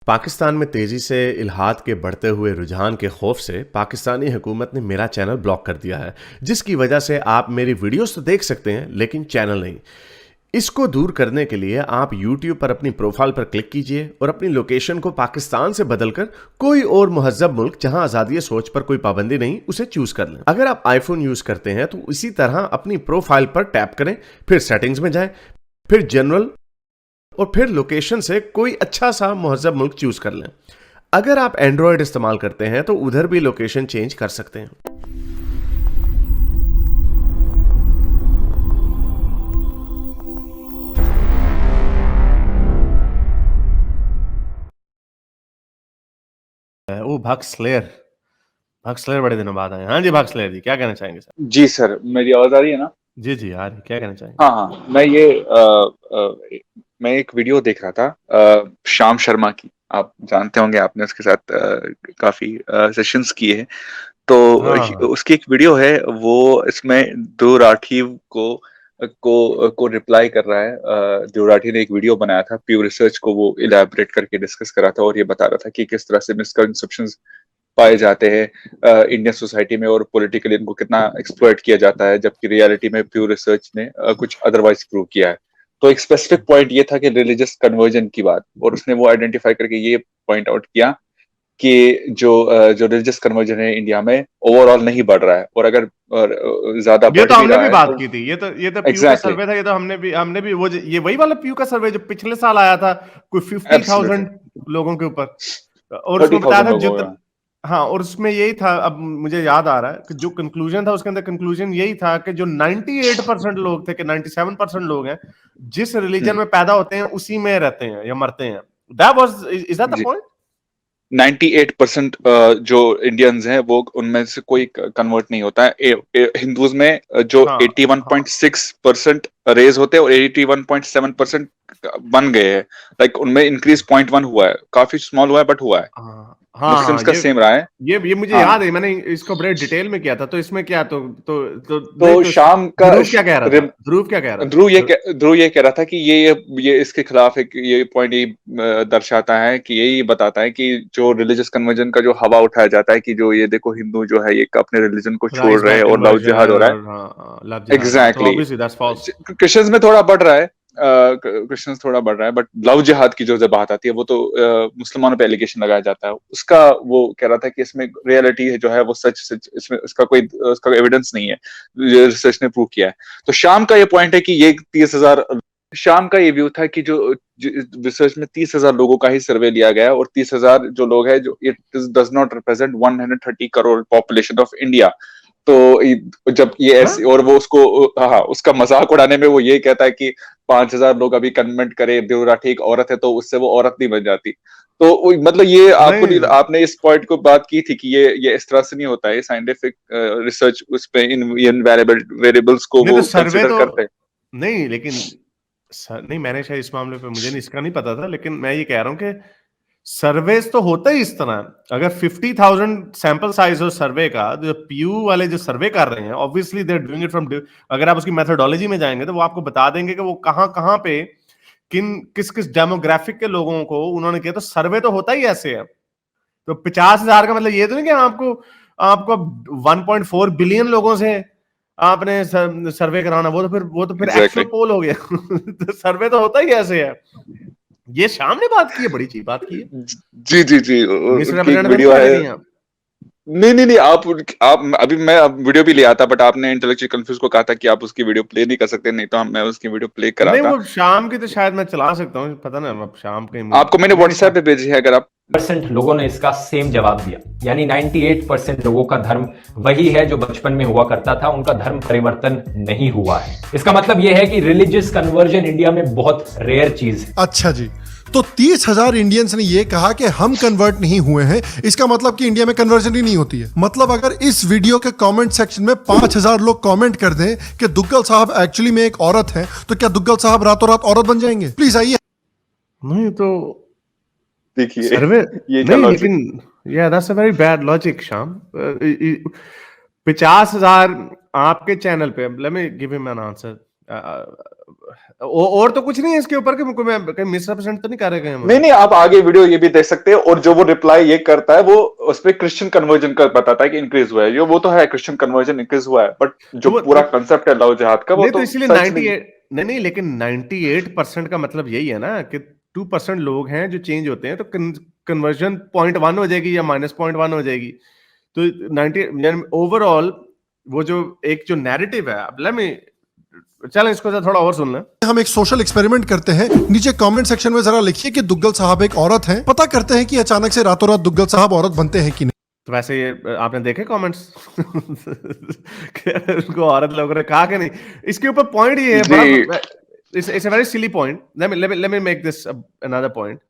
पाकिस्तान में तेजी से इल्हाद के बढ़ते हुए रुझान के खौफ से पाकिस्तानी हुकूमत ने मेरा चैनल ब्लॉक कर दिया है, जिसकी वजह से आप मेरी वीडियोस तो देख सकते हैं लेकिन चैनल नहीं। इसको दूर करने के लिए आप YouTube पर अपनी प्रोफाइल पर क्लिक कीजिए और अपनी लोकेशन को पाकिस्तान से बदलकर कोई और मुहज्जब मुल्क जहां आज़ादी सोच पर कोई पाबंदी नहीं उसे चूज कर लें। अगर आप आईफोन यूज करते हैं तो इसी तरह अपनी प्रोफाइल पर टैप करें, फिर सेटिंग्स में जाएं, फिर जनरल और फिर लोकेशन से कोई अच्छा सा मुहज्जब मुल्क चूज कर लें। अगर आप एंड्रॉयड इस्तेमाल करते हैं तो उधर भी लोकेशन चेंज कर सकते हैं। ओ भक्सलेयर बड़े दिनों बाद आए। हाँ जी भक्सलेयर जी, क्या कहना चाहेंगे सर? जी सर, मेरी आवाज आ रही है ना? जी जी यार, क्या कहना चाहेंगे? हाँ हाँ, मैं एक वीडियो देख रहा था श्याम शर्मा की। आप जानते होंगे, आपने उसके साथ काफी सेशंस किए हैं। तो हाँ उसकी एक वीडियो है, वो इसमें ध्रुव राठी को रिप्लाई कर रहा है। ध्रुव राठी ने एक वीडियो बनाया था, प्यू रिसर्च को वो इलैबोरेट करके डिस्कस करा था और ये बता रहा था कि किस तरह से मिसकंसेप्शंस पाए जाते हैं इंडियन सोसाइटी में और पॉलिटिकली इनको कितना एक्सप्लॉइट किया जाता है, जबकि रियलिटी में प्यू रिसर्च ने कुछ अदरवाइज प्रूव किया है। तो एक स्पेसिफिक पॉइंट ये था कि रिलीजियस कन्वर्जन की बात, और उसने वो आइडेंटिफाई करके ये पॉइंट आउट किया कि जो रिलीजियस कन्वर्जन है इंडिया में ओवरऑल नहीं बढ़ रहा है, और अगर ज्यादा ये बढ़ तो भी हमने रहा भी है बात तो की थी। ये तो पीयू का एग्जैक्टली सर्वे था। ये तो हमने भी वो ये वही वाला पीयू का सर्वे जो पिछले साल आया था, कोई एब्सोल्युटली 50,000 लोगों के ऊपर, और उसमें बताया 30,000 था लोगों जितना। में। हाँ, और उसमें यही था, अब मुझे याद आ रहा है कि जो कंक्लूजन था उसके अंदर कंक्लूजन यही था कि जो 98% लोग थे कि 97% लोग हैं जिस रिलीजन हम्म, में पैदा होते हैं उसी में रहते हैं या मरते हैं। That was is that the G. Point? 98% जो इंडियंस हैं वो उनमें से कोई कन्वर्ट नहीं होता है। हिंदूज में जो हाँ हाँ 81.6% रेज होते हैं और 81.7% बन गए हैं। लाइक उनमें इंक्रीज 0.1 हुआ है, काफी स्मॉल हुआ है बट हुआ है। हाँ हाँ मुस्लिम्स हाँ, का सेम रहा है। ये मुझे हाँ, याद है, मैंने इसको बड़े डिटेल में किया था। तो इसमें क्या, तो नहीं तो तो शाम का ध्रुव क्या कह रहा था? ध्रुव क्या कह रहा था? ध्रुव ये कह रहा था कि ये इसके खिलाफ है, कि ये पॉइंट यही दर्शाता है, कि यही बताता है कि जो रिलीजियस कन्वर्जन का जो हवा उठाया जाता है, कि जो ये देखो हिंदू जो है ये अपने रिलीजन को छोड़ राइज रहे बैक हैं और लव जिहाद कन्वर्जन हो रहा है। और हाँ लव जिहाद, हाँ, तो exactly obviously that's false. Christians में थोड़ा बढ़ रहा है, क्रिश्चियंस थोड़ा बढ़ रहा है, बट लव जिहाद की जो जब बात आती है वो तो मुसलमानों पे एलिगेशन लगाया जाता है उसका। वो कह रहा था कि इसमें रियलिटी है जो है वो सच सच, इसमें उसका एविडेंस नहीं है, रिसर्च ने प्रूव किया है। तो शाम का ये पॉइंट है कि ये 30,000, शाम का ये व्यू था कि जो रिसर्च में 30,000 लोगों का ही सर्वे लिया गया और 30,000 जो लोग हैं, जो it does not represent 130 crore population of India. तो जब ये हाँ ऐसे, और वो उसको, हाँ, उसका मजाक उड़ाने में वो ये कहता है कि 5,000 लोग अभी कमेंट करे ध्रुव राठी एक औरत है तो उससे वो औरत नहीं बन जाती। तो मतलब ये आपको नहीं, नहीं आपने इस पॉइंट को बात की थी कि ये इस तरह से नहीं होता है साइंटिफिक रिसर्च, उस पे इन वेरिएबल्स को नहीं, तो वो सर्वे कंसिडर तो करते हैं। नहीं, लेकिन नहीं, मैंने शायद इस मामले पे मुझे नहीं, इसका नहीं पता था, लेकिन मैं ये कह रहा हूँ कि सर्वेस तो होता ही इस तरह। अगर 50,000 सैंपल साइज हो सर्वे का, जो पीयू वाले जो सर्वे कर रहे हैं, obviously they are doing it from, अगर आप उसकी मेथोडोलॉजी में जाएंगे तो वो आपको बता देंगे कि वो कहां कहां पे किस किस डेमोग्राफिक के लोगों को उन्होंने किया। तो सर्वे तो होता ही ऐसे है। तो 50,000 का मतलब ये तो नहीं कि आपको आपको 1.4 बिलियन लोगों से आपने सर्वे कराना। वो तो फिर एक्चुअल एग्जैक्टली। पोल हो गया। तो सर्वे तो होता ही ऐसे है। ये शाम ने बात की है, बड़ी चीज बात की है। जी जी जी, उनकी एक मिसरिप्रेजेंट तो नहीं वीडियो कर रहे है। कहीं आप? नहीं नहीं नहीं, आप अभी मैं वीडियो भी ले आता, बट आपने इंटेलेक्चुअल कंफ्यूज को कहा था कि आप उसकी वीडियो प्ले नहीं कर सकते, नहीं तो मैं उसकी वीडियो प्ले नहीं, कराता। वो शाम की तो शायद मैं चला सकता हूँ, पता ना, अब शाम कहीं आपको मैंने मेरे व्हाट्सएप ख्याल। पे भेजी है, अगर आप। परसेंट लोगों ने इसका सेम जवाब दिया, यानी 98% लोगों का धर्म वही है जो बचपन में हुआ करता था, उनका धर्म परिवर्तन नहीं हुआ है। इसका मतलब यह है कि रिलीजियस कन्वर्जन इंडिया में बहुत रेयर चीज है। अच्छा जी, तो 30,000 इंडियंस ने ये कहा कि हम कन्वर्ट नहीं हुए हैं, इसका मतलब कि इंडिया में कन्वर्जन ही नहीं होती है। मतलब अगर इस वीडियो के कमेंट सेक्शन में 5,000 लोग कमेंट कर दें कि दुग्गल साहब एक्चुअली में एक औरत है, तो क्या दुग्गल साहब रातों रात औरत बन जाएंगे? प्लीज आइए। नहीं तो देखिए सर्वे ये क्या नहीं, लॉजिक। लेकिन या that's a very bad logic Shyam. 50,000 आपके चैनल पे, let me give him an answer. और तो कुछ नहीं है इसके ऊपर कि मैं कहीं मिसरिप्रेजेंट तो नहीं कर रहे हैं नहीं नहीं, आप आगे वीडियो ये भी देख सकते हैं, और जो वो रिप्लाई ये करता है वो उस पे क्रिश्चियन कन्वर्जन का बताता है कि इंक्रीज हुआ है, ये वो तो है क्रिश्चियन कन्वर्जन इंक्रीज हुआ है, बट जो पूरा कंसेप्ट है लव जिहाद का वो नहीं तो तो इसलिए सच नहीं। 98 नहीं नहीं, लेकिन 98% का मतलब यही है ना कि 2% लोग हैं जो चेंज होते हैं, तो कन्वर्जन 0.1 हो जाएगी या -0.1 हो जाएगी। तो 90 ओवरऑल वो जो एक जो नैरेटिव है, अब लेट मी चल इसको थोड़ा और सुन लें। हम एक सोशल एक्सपेरिमेंट करते हैं। नीचे कमेंट सेक्शन में जरा लिखिए कि दुग्गल साहब एक औरत हैं। पता करते हैं कि अचानक से रातों रात दुग्गल साहब औरत बनते हैं कि नहीं। तो वैसे ये आपने देखे कमेंट्स उनको औरत लोगों ने कहा कि नहीं, इसके ऊपर पॉइंट ये है जी। बड़ा, it's a very silly point. Let me make this another point.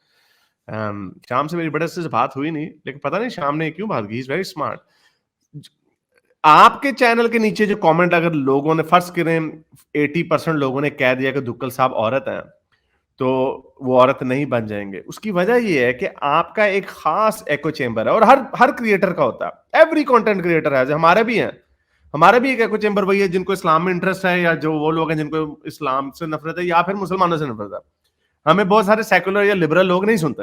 शाम से मेरी बड़े से बात हुई नहीं, लेकिन पता नहीं शाम ने क्यों बात की। Is very smart. आपके चैनल के नीचे जो कमेंट अगर लोगों ने फर्ज करें 80% लोगों ने कह दिया कि दुग्गल साहब औरत हैं, तो वो औरत नहीं बन जाएंगे। उसकी वजह ये है कि आपका एक खास एको चेंबर है, और हर हर क्रिएटर का होता है। एवरी कंटेंट क्रिएटर है, हमारे भी हैं। हमारा भी एक एको चेंबर वही है जिनको इस्लाम में इंटरेस्ट है, या जो वो लोग हैं जिनको इस्लाम से नफरत है, या फिर मुसलमानों से नफरत है। हमें बहुत सारे सेकुलर या लिबरल लोग नहीं सुनते।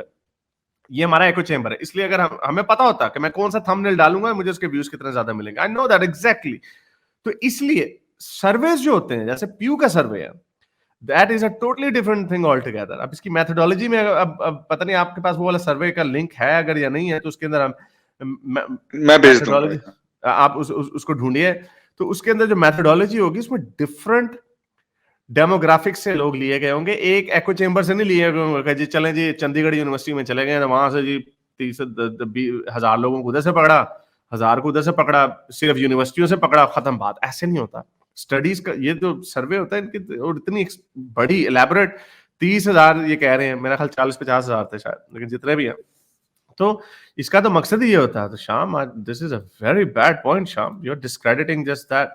ये हमारा एको चेंबर है। इसलिए अगर हमें पता होता कि मैं कौन सा थंबनेल डालूंगा, मुझे उसके व्यूज कितने ज्यादा मिलेंगे। I know that exactly. तो इसलिए सर्वेस जो होते हैं, जैसे प्यू का सर्वे है, that is a totally different thing all together. अब इसकी मेथोडोलॉजी में अब पता नहीं आपके पास वो वाला सर्वे का लिंक है अगर या नहीं है, तो उसके अंदर हम मैं भेज दूंगा। मेथोडोलॉजी आप उसको ढूंढिए। तो उसके अंदर जो मेथोडोलॉजी होगी उसमें डिफरेंट डेमोग्राफिक से लोग लिए गए होंगे। एक एको चेंबर से नहीं लिए गए होंगे जी चलें जी चंडीगढ़ यूनिवर्सिटी में चले गए, तो वहां से जी 30,000 लोगों को उधर से पकड़ा, 1000 को उधर से पकड़ा, सिर्फ यूनिवर्सिटियों से पकड़ा, खत्म बात। ऐसे नहीं होता। स्टडीज का ये जो सर्वे होता है इनकी, और इतनी बड़ी एलैबोरेट, 30,000 ये कह रहे हैं, मेरा ख्याल 40-50,000 थे शायद, लेकिन जितने भी हैं। तो इसका तो मकसद ही ये होता है। तो शाम, this is a very bad point शाम, you are discrediting just that.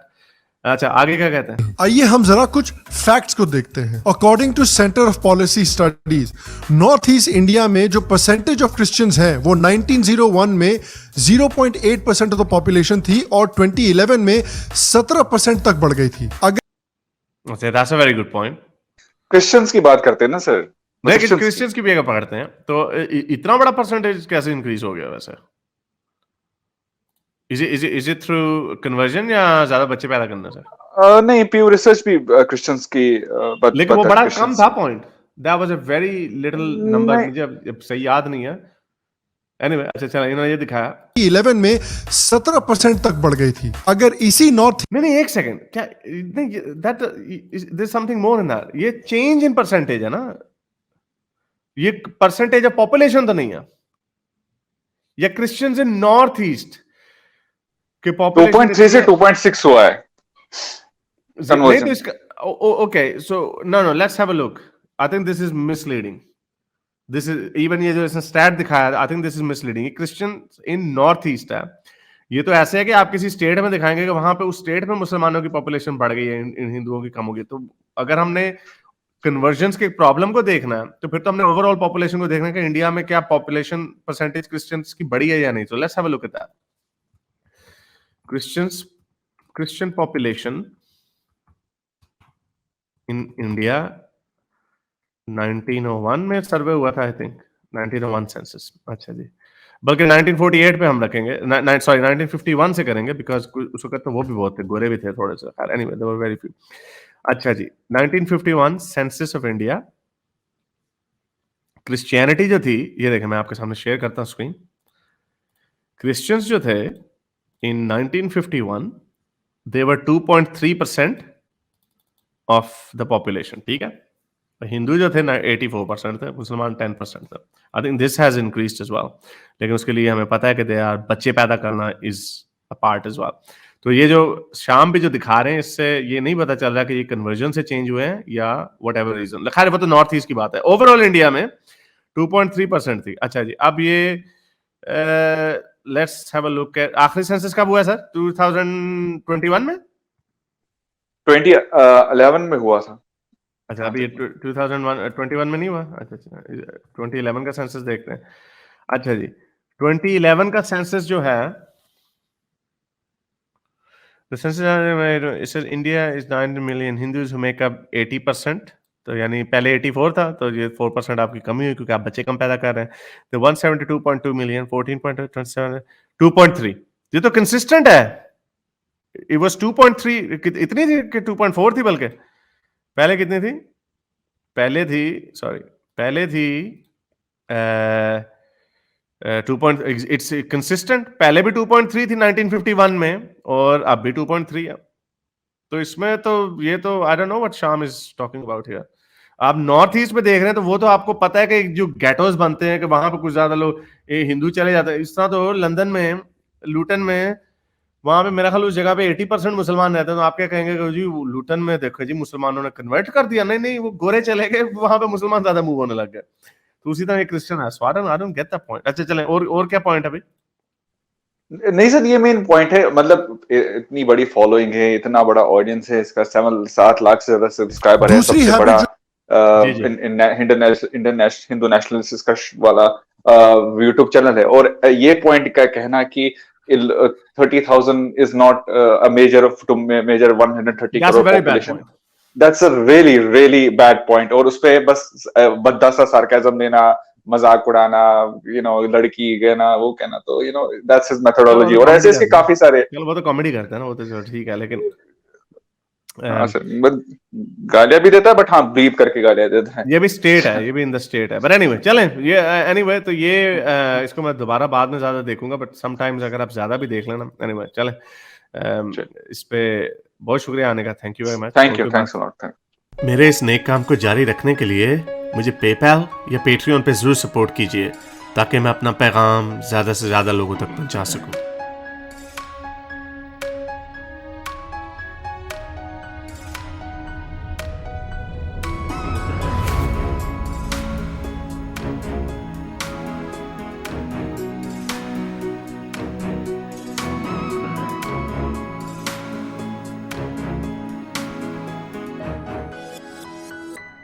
अच्छा, आगे क्या कहते हैं? आइए हम जरा कुछ फैक्ट्स को देखते हैं। According to Centre of Policy Studies, North East India में जो परसेंटेज ऑफ क्रिश्चियंस हैं वो 1901 में 0.8% ऑफ द पॉपुलेशन थी और 2011 में 17% तक बढ़ गई थी। अगर that's a very good point. Christians की बात करते हैं ना सर, लेकिन क्रिश्चियंस की भी अगर पकड़ते हैं तो इतना बड़ा परसेंटेज कैसे इंक्रीज हो गया वैसे? इज इट थ्रू कन्वर्जन या ज्यादा बच्चे पैदा करने से? नहीं, प्यू रिसर्च भी क्रिश्चियंस की लेकिन वो बड़ा कम था point. That was a very little number. नहीं। मुझे अब सही याद नहीं है। एनीवे, अच्छा चलो, इन्होंने ये दिखाया 11 में 17% तक बढ़ गई थी। अगर इसी नॉर्थ नहीं, एक सेकंड, क्या नहीं, that there is something more in that. ये चेंज इन परसेंटेज है ना, ये परसेंटेज ऑफ पॉपुलेशन तो नहीं है। या क्रिश्चियंस इन नॉर्थ ईस्ट के पॉपुलेशन 2.3 से 2.6 हुआ है नहीं तो कन्वर्जन। इसका okay, so no let's have a look. I think this is misleading. This is even ये जो इसने स्टैट दिखाया, I think this is misleading. Christian in North East है, ये तो ऐसे है कि आप किसी स्टेट में दिखाएंगे कि वहां पे उस स्टेट में मुसलमानों की पॉपुलेशन बढ़ गई है, इन हिंदुओं की कम हो गई। तो अगर हमने कन्वर्जन्स के प्रॉब्लम को देखना है, तो फिर तो हमने ओवरऑल पॉपुलेशन को देखना है कि इंडिया में क्या पॉपुलेशन परसेंटेज क्रिश्चियंस की बढ़ी है या नहीं। तो let's have a look at that. Christian population in India 1901 में सर्वे हुआ था, आई थिंक 1901 सेंसस। अच्छा जी, बल्कि 1948 पे हम रखेंगे, सॉरी 1951 से करेंगे, बिकॉज उस वक्त तो वो भी बहुत थे, गोरे भी थे थोड़े से। Anyway, there were very few. अच्छा जी, 1951 सेंसस ऑफ इंडिया। क्रिश्चियनिटी जो थी, ये देखें, मैं आपके सामने शेयर करता हूं स्क्रीन। क्रिश्चियंस जो थे इन 1951, दे वर 2.3% ऑफ द पॉपुलेशन। ठीक है, हिंदू जो थे 84% थे, मुसलमान 10% थे। I think this has increased as well, लेकिन उसके लिए हमें पता है कि दे आर बच्चे पैदा करना is a part as well. तो ये जो शाम भी जो दिखा रहे हैं, इससे ये नहीं पता चल रहा कि ये कन्वर्जन से चेंज हुए हैं या वट एवर रीजन। खैर, वो तो नॉर्थ ईस्ट की बात है। ओवरऑल इंडिया में 2.3% थी। अच्छा जी, अब ये let's have a look at आखिरी सेंसस कब हुआ सर? 2021 में? 2011 में हुआ था। अच्छा, अभी ये 2021 में नहीं हुआ। अच्छा, 2011 का सेंसस देखते हैं। अच्छा जी, 2011 का सेंसस जो है The census it says India is 9 million Hindus who make up 80%. तो यानी पहले 84 था, तो ये 4% आपकी कमी हुई क्योंकि आप बच्चे कम पैदा कर रहे हैं। तो 172.2 मिलियन 14.27 2.3 ये तो कंसिस्टेंट है। It was 2.3 इतनी थी कि 2.4 थी, बल्कि पहले कितनी थी? पहले थी 2. It's consistent. पहले भी 2.3 थी 1951 में और अब भी 2.3 है। तो इसमें तो ये तो आई डोंट नो व्हाट शाम इज टॉकिंग अबाउट हियर। आप नॉर्थ ईस्ट में देख रहे हैं तो वो तो आपको पता है कि जो गेटोस बनते हैं कि वहां पे कुछ ज्यादा लोग हिंदू चले जाते हैं। इस तरह तो लंदन में, लूटन में, वहां पे मेरा ख्याल उस जगह पे 80% मुसलमान रहते हैं। तो आप क्या कहेंगे कि जी लूटन में देखो जी मुसलमानों ने कन्वर्ट कर दिया? नहीं, वो गोरे चले गए, वहां पे मुसलमान ज्यादा मूव होने लग गए। तो उसी तरह एक क्रिश्चियन है। So I don't get the point. अच्छा चलें, और क्या पॉइंट है भाई? नहीं सर, ये मेन पॉइंट है। मतलब इतनी बड़ी फॉलोइंग है, इतना बड़ा ऑडियंस है इसका, 7 लाख से ज्यादा सब्सक्राइबर है, दूसरी सबसे बड़ा जी, जी। हिंदू नेशनलिस्ट इसका वाला यूट्यूब चैनल है। और ये पॉइंट का कहना कि 30,000 is not a measure of to measure 130 That's a crore very bad population. point. That's a really bad point. और उस पे बस भद्दा सा सार्केज्म देना, मजाक उड़ाना, लड़की कहना, वो कहना, तो that's his methodology। और ऐसे इसके काफी सारे। चलो वो तो कॉमेडी करता है ना, वो तो चलो ठीक है, लेकिन हाँ सर, गालियां भी देता है, बट हाँ ब्रीप करके गालियां देता है। ये भी स्टेट है, ये भी इन द स्टेट है। बट एनीवे चलें, ये एनीवे तो ये इसको मैं दोबारा बाद में ज्यादा देखूंगा, बट समटाइम्स अगर आप ज्यादा भी देख लेना। एनीवे चलें, इस पे बहुत शुक्रिया आने का। Thank you very much. Thanks a lot. मेरे इस नेक काम को जारी रखने के लिए मुझे पेपैल या पेट्रियन पे जरूर सपोर्ट कीजिए ताकि मैं अपना पैगाम ज्यादा से ज्यादा लोगों तक पहुंचा सकूं।